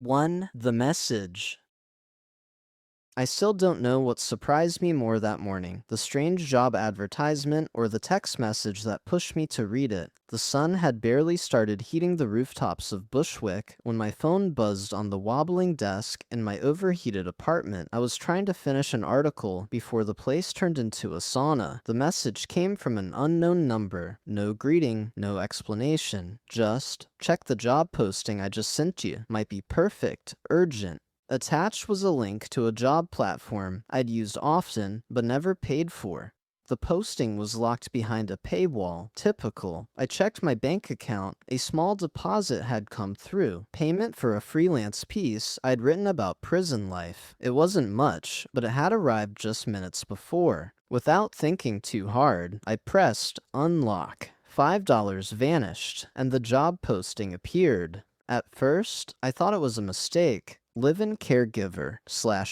1. The message. I still don't know what surprised me more that morning, the strange job advertisement or the text message that pushed me to read it. The sun had barely started heating the rooftops of Bushwick when my phone buzzed on the wobbling desk in my overheated apartment. I was trying to finish an article before the place turned into a sauna. The message came from an unknown number. No greeting, no explanation. Just, check the job posting I just sent you. Might be perfect, urgent. Attached was a link to a job platform I'd used often but never paid for. The posting was locked behind a paywall. Typical. I checked my bank account. A small deposit had come through. Payment for a freelance piece I'd written about prison life. It wasn't much, but it had arrived just minutes before. Without thinking too hard, I pressed unlock. $5 vanished, and the job posting appeared. At first, I thought it was a mistake. Live-in caregiver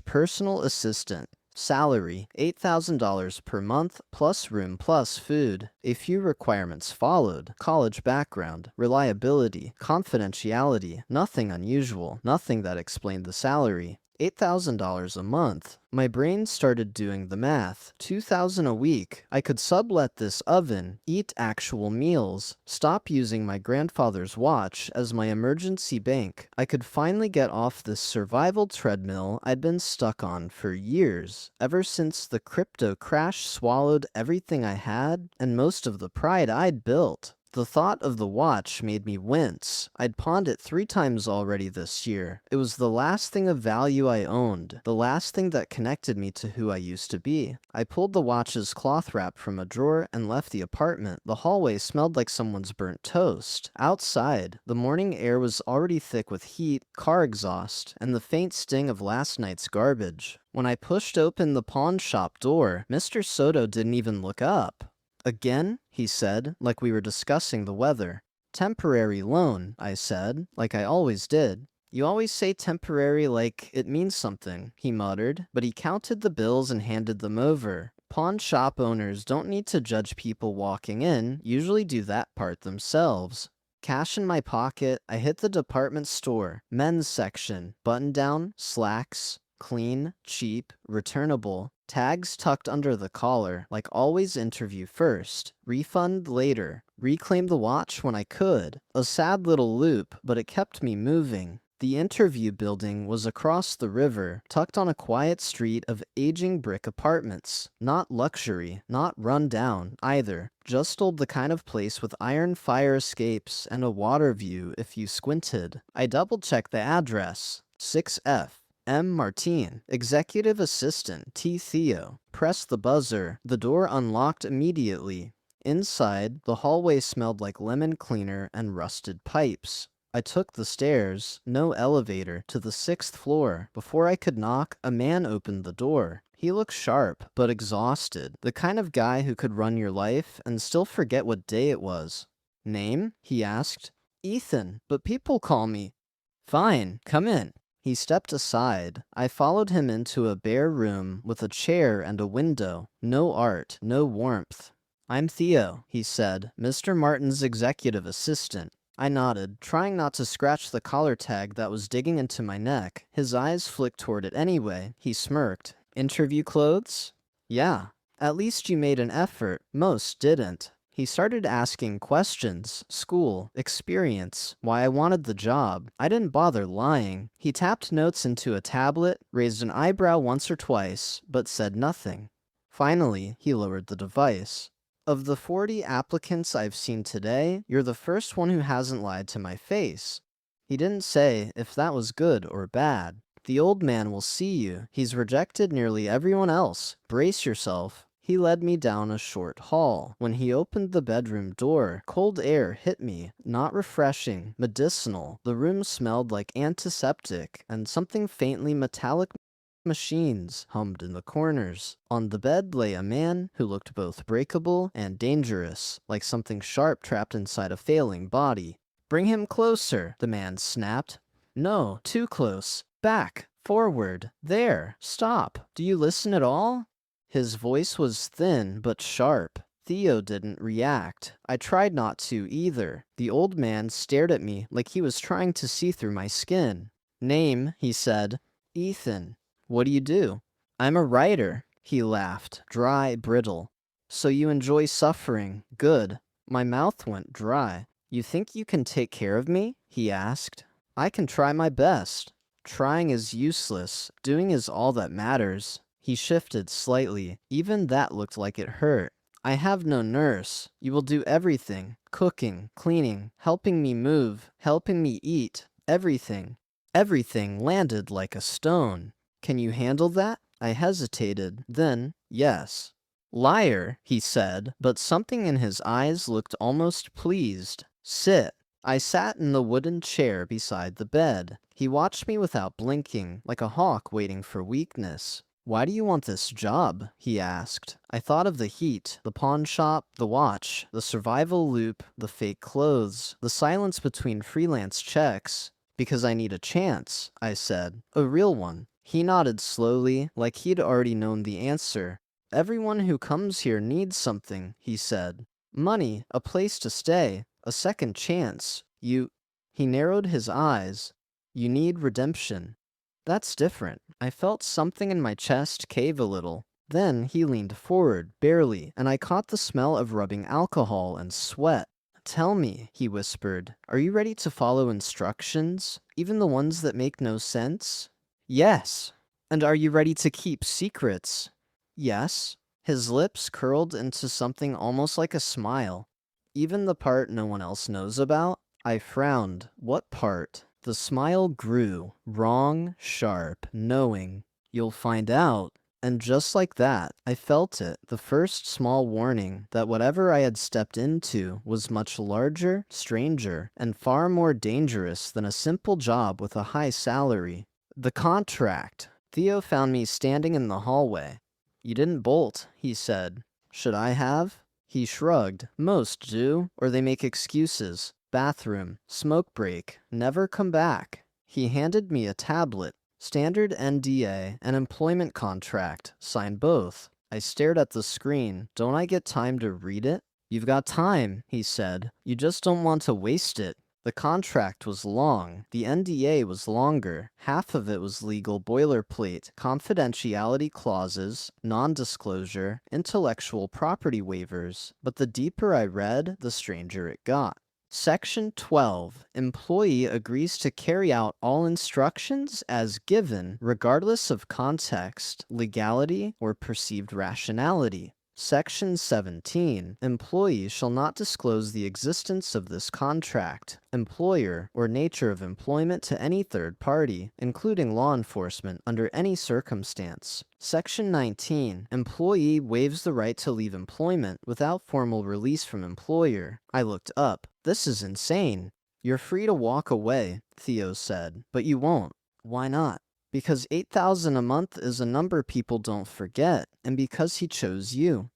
/ personal assistant. Salary, $8,000 per month, plus room plus food. A few requirements followed. College background, reliability, confidentiality. Nothing unusual, nothing that explained the salary. $8,000 a month. My brain started doing the math. $2,000 a week. I could sublet this oven, eat actual meals, stop using my grandfather's watch as my emergency bank. I could finally get off this survival treadmill I'd been stuck on for years, ever since the crypto crash swallowed everything I had and most of the pride I'd built. The thought of the watch made me wince. I'd pawned it 3 times already this year. It was the last thing of value I owned, the last thing that connected me to who I used to be. I pulled the watch's cloth wrap from a drawer and left the apartment. The hallway smelled like someone's burnt toast. Outside, the morning air was already thick with heat, car exhaust, and the faint sting of last night's garbage. When I pushed open the pawn shop door, Mr. Soto didn't even look up. Again? He said, like we were discussing the weather. Temporary loan, I said, like I always did. You always say temporary like it means something, he muttered, but he counted the bills and handed them over. Pawn shop owners don't need to judge people walking in, usually do that part themselves. Cash in my pocket, I hit the department store, men's section, button-down, slacks, clean, cheap, returnable. Tags tucked under the collar, like always interview first, refund later, reclaim the watch when I could. A sad little loop, but it kept me moving. The interview building was across the river, tucked on a quiet street of aging brick apartments. Not luxury, not run down, either. Just old, the kind of place with iron fire escapes and a water view if you squinted. I double-checked the address. 6F. M. Martin, Executive Assistant, T. Theo. Pressed the buzzer. The door unlocked immediately. Inside, the hallway smelled like lemon cleaner and rusted pipes. I took the stairs, no elevator, to the 6th floor. Before I could knock, a man opened the door. He looked sharp, but exhausted. The kind of guy who could run your life and still forget what day it was. Name? He asked. Ethan, but people call me. Fine, come in. He stepped aside. I followed him into a bare room with a chair and a window. No art, no warmth. I'm Theo, he said, Mr. Martin's executive assistant. I nodded, trying not to scratch the collar tag that was digging into my neck. His eyes flicked toward it anyway. He smirked. Interview clothes? Yeah. At least you made an effort. Most didn't. He started asking questions, school, experience, why I wanted the job. I didn't bother lying. He tapped notes into a tablet, raised an eyebrow once or twice, but said nothing. Finally, he lowered the device. Of the 40 applicants I've seen today, you're the first one who hasn't lied to my face. He didn't say if that was good or bad. The old man will see you. He's rejected nearly everyone else. Brace yourself. He led me down a short hall. When he opened the bedroom door, cold air hit me. Not refreshing, medicinal. The room smelled like antiseptic, and something faintly metallic machines hummed in the corners. On the bed lay a man who looked both breakable and dangerous, like something sharp trapped inside a failing body. Bring him closer, the man snapped. No, too close. Back, forward, there, stop. Do you listen at all? His voice was thin but sharp. Theo didn't react. I tried not to either. The old man stared at me like he was trying to see through my skin. Name, he said. Ethan. What do you do? I'm a writer, he laughed, dry, brittle. So you enjoy suffering. Good. My mouth went dry. You think you can take care of me? He asked. I can try my best. Trying is useless. Doing is all that matters. He shifted slightly. Even that looked like it hurt. I have no nurse. You will do everything. Cooking, cleaning, helping me move, helping me eat. Everything. Everything landed like a stone. Can you handle that? I hesitated. Then, yes. Liar, he said, but something in his eyes looked almost pleased. Sit. I sat in the wooden chair beside the bed. He watched me without blinking, like a hawk waiting for weakness. Why do you want this job? He asked. I thought of the heat, the pawn shop, the watch, the survival loop, the fake clothes, the silence between freelance checks. Because I need a chance, I said. A real one. He nodded slowly, like he'd already known the answer. Everyone who comes here needs something, he said. Money, a place to stay, a second chance. He narrowed his eyes. You need redemption. That's different. I felt something in my chest cave a little. Then he leaned forward, barely, and I caught the smell of rubbing alcohol and sweat. Tell me, he whispered, are you ready to follow instructions, even the ones that make no sense? Yes. And are you ready to keep secrets? Yes. His lips curled into something almost like a smile. Even the part no one else knows about? I frowned. What part? The smile grew, wrong, sharp, knowing. You'll find out. And just like that, I felt it, the first small warning that whatever I had stepped into was much larger, stranger, and far more dangerous than a simple job with a high salary. The contract. Theo found me standing in the hallway. You didn't bolt, he said. Should I have? He shrugged. Most do, or they make excuses. Bathroom, smoke break, never come back. He handed me a tablet. Standard NDA and employment contract. Sign both. I stared at the screen. Don't I get time to read it? You've got time, he said. You just don't want to waste it. The contract was long. The NDA was longer. Half of it was legal boilerplate, confidentiality clauses, non-disclosure, intellectual property waivers. But the deeper I read, the stranger it got. Section 12. Employee agrees to carry out all instructions as given, regardless of context, legality, or perceived rationality. Section 17. Employee shall not disclose the existence of this contract, employer, or nature of employment to any third party, including law enforcement, under any circumstance. Section 19. Employee waives the right to leave employment without formal release from employer. I looked up. This is insane. You're free to walk away, Theo said, but you won't. Why not? Because 8,000 a month is a number people don't forget, and because he chose you.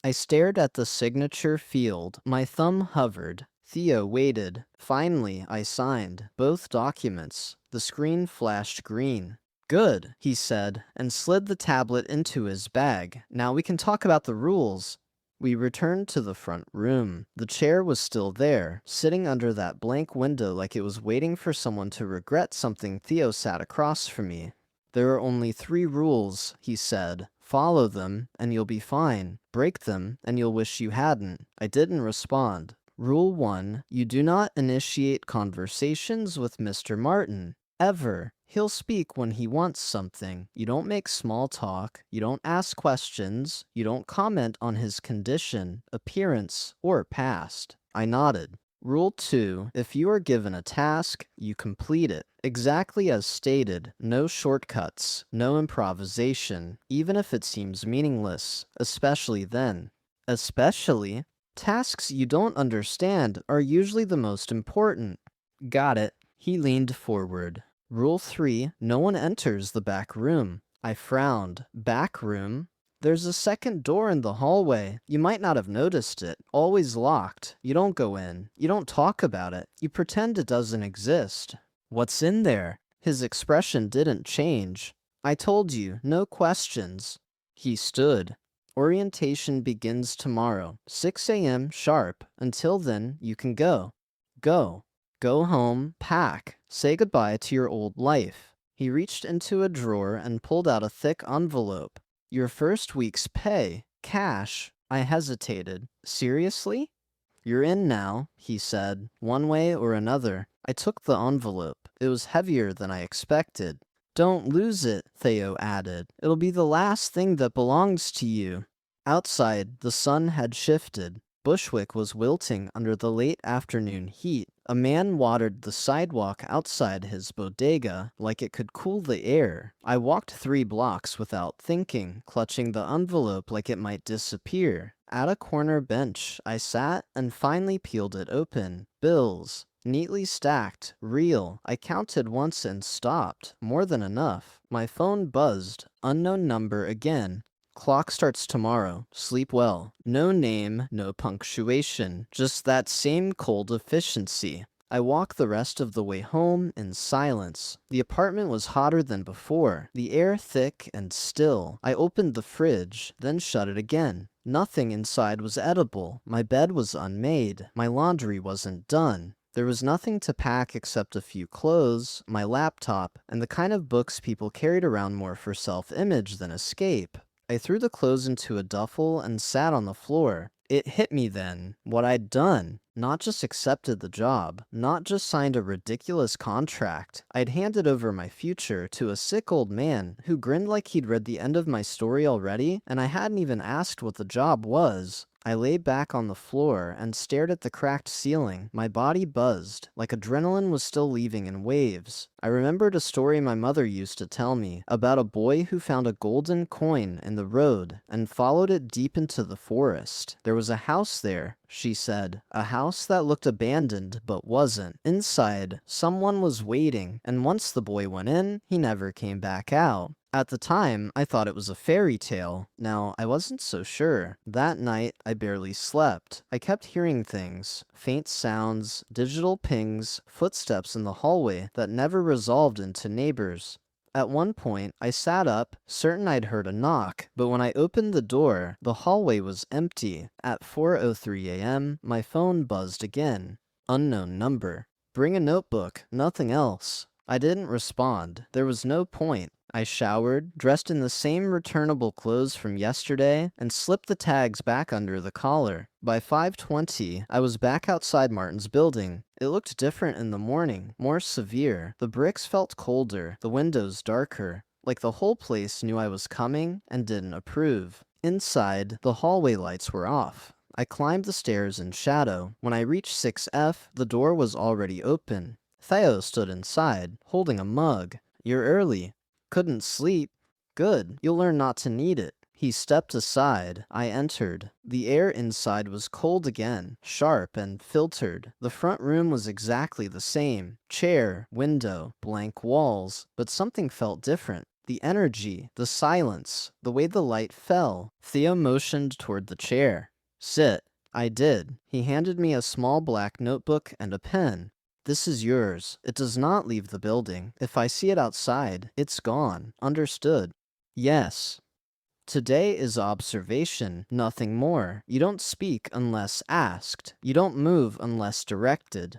I stared at the signature field. My thumb hovered. Theo waited. Finally, I signed both documents. The screen flashed green. Good, he said, and slid the tablet into his bag. Now we can talk about the rules. We returned to the front room. The chair was still there, sitting under that blank window like it was waiting for someone to regret something. Theo sat across from me. There are only 3 rules, he said. Follow them, and you'll be fine. Break them, and you'll wish you hadn't. I didn't respond. Rule 1. You do not initiate conversations with Mr. Martin. Ever. He'll speak when he wants something. You don't make small talk. You don't ask questions. You don't comment on his condition, appearance, or past. I nodded. Rule 2. If you are given a task, you complete it. Exactly as stated. No shortcuts. No improvisation. Even if it seems meaningless. Especially then. Especially? Tasks you don't understand are usually the most important. Got it. He leaned forward. Rule 3. No one enters the back room. I frowned. Back room? There's a second door in the hallway. You might not have noticed it. Always locked. You don't go in. You don't talk about it. You pretend it doesn't exist. What's in there? His expression didn't change. I told you, no questions. He stood. Orientation begins tomorrow, 6 a.m. sharp. Until then, you can go. Go. Go home, pack, say goodbye to your old life. He reached into a drawer and pulled out a thick envelope. Your first week's pay, cash. I hesitated. Seriously? You're in now, he said, one way or another. I took the envelope. It was heavier than I expected. Don't lose it, Theo added. It'll be the last thing that belongs to you. Outside, the sun had shifted. Bushwick was wilting under the late afternoon heat. A man watered the sidewalk outside his bodega like it could cool the air. I walked 3 blocks without thinking, clutching the envelope like it might disappear. At a corner bench, I sat and finally peeled it open. Bills. Neatly stacked, real. I counted once and stopped. More than enough. My phone buzzed. Unknown number again. Clock starts tomorrow. Sleep well. No name, no punctuation. Just that same cold efficiency. I walked the rest of the way home in silence. The apartment was hotter than before, the air thick and still. I opened the fridge, then shut it again. Nothing inside was edible. My bed was unmade. My laundry wasn't done. There was nothing to pack except a few clothes, my laptop, and the kind of books people carried around more for self-image than escape. I threw the clothes into a duffel and sat on the floor. It hit me then, what I'd done. Not just accepted the job, not just signed a ridiculous contract. I'd handed over my future to a sick old man who grinned like he'd read the end of my story already, and I hadn't even asked what the job was. I lay back on the floor and stared at the cracked ceiling. My body buzzed, like adrenaline was still leaving in waves. I remembered a story my mother used to tell me about a boy who found a golden coin in the road and followed it deep into the forest. There was a house there, she said, a house that looked abandoned but wasn't. Inside, someone was waiting, and once the boy went in, he never came back out. At the time, I thought it was a fairy tale. Now, I wasn't so sure. That night, I barely slept. I kept hearing things. Faint sounds, digital pings, footsteps in the hallway that never resolved into neighbors. At one point, I sat up, certain I'd heard a knock, but when I opened the door, the hallway was empty. At 4:03 a.m., my phone buzzed again. Unknown number. Bring a notebook, nothing else. I didn't respond. There was no point. I showered, dressed in the same returnable clothes from yesterday, and slipped the tags back under the collar. By 5:20, I was back outside Martin's building. It looked different in the morning, more severe. The bricks felt colder, the windows darker, like the whole place knew I was coming and didn't approve. Inside, the hallway lights were off. I climbed the stairs in shadow. When I reached 6F, the door was already open. Theo stood inside, holding a mug. You're early. Couldn't sleep. Good, you'll learn not to need it. He stepped aside. I entered. The air inside was cold again, sharp and filtered. The front room was exactly the same. Chair, window, blank walls. But something felt different. The energy, the silence, the way the light fell. Theo motioned toward the chair. Sit. I did. He handed me a small black notebook and a pen. This is yours. It does not leave the building. If I see it outside, it's gone. Understood? Yes. Today is observation, nothing more. You don't speak unless asked. You don't move unless directed.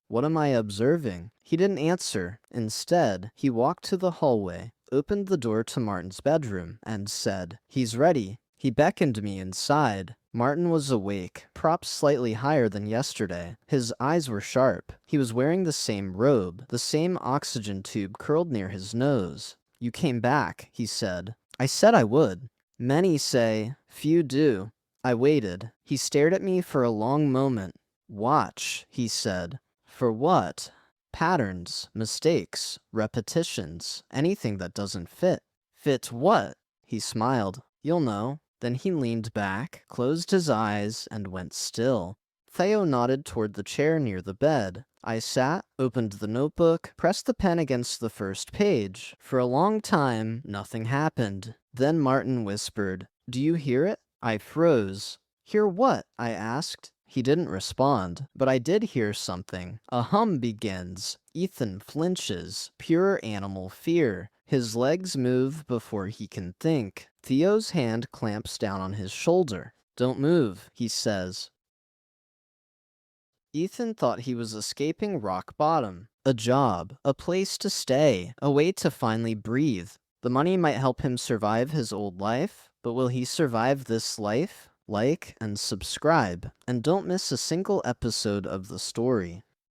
What am I observing? He didn't answer. Instead, he walked to the hallway, opened the door to Martin's bedroom, and said, He's ready. He beckoned me inside. Martin was awake, propped slightly higher than yesterday. His eyes were sharp. He was wearing the same robe, the same oxygen tube curled near his nose. You came back, he said. I said I would. Many say, few do. I waited. He stared at me for a long moment. Watch, he said. For what? Patterns, mistakes, repetitions, anything that doesn't fit. Fit what? He smiled. You'll know. Then he leaned back, closed his eyes, and went still. Theo nodded toward the chair near the bed. I sat, opened the notebook, pressed the pen against the first page. For a long time, nothing happened. Then Martin whispered, Do you hear it? I froze. Hear what? I asked. He didn't respond, but I did hear something. A hum begins. Ethan flinches. Pure animal fear. His legs move before he can think. Theo's hand clamps down on his shoulder. Don't move, he says. Ethan thought he was escaping rock bottom. A job, a place to stay, a way to finally breathe. The money might help him survive his old life, but will he survive this life? Like and subscribe, and don't miss a single episode of the story.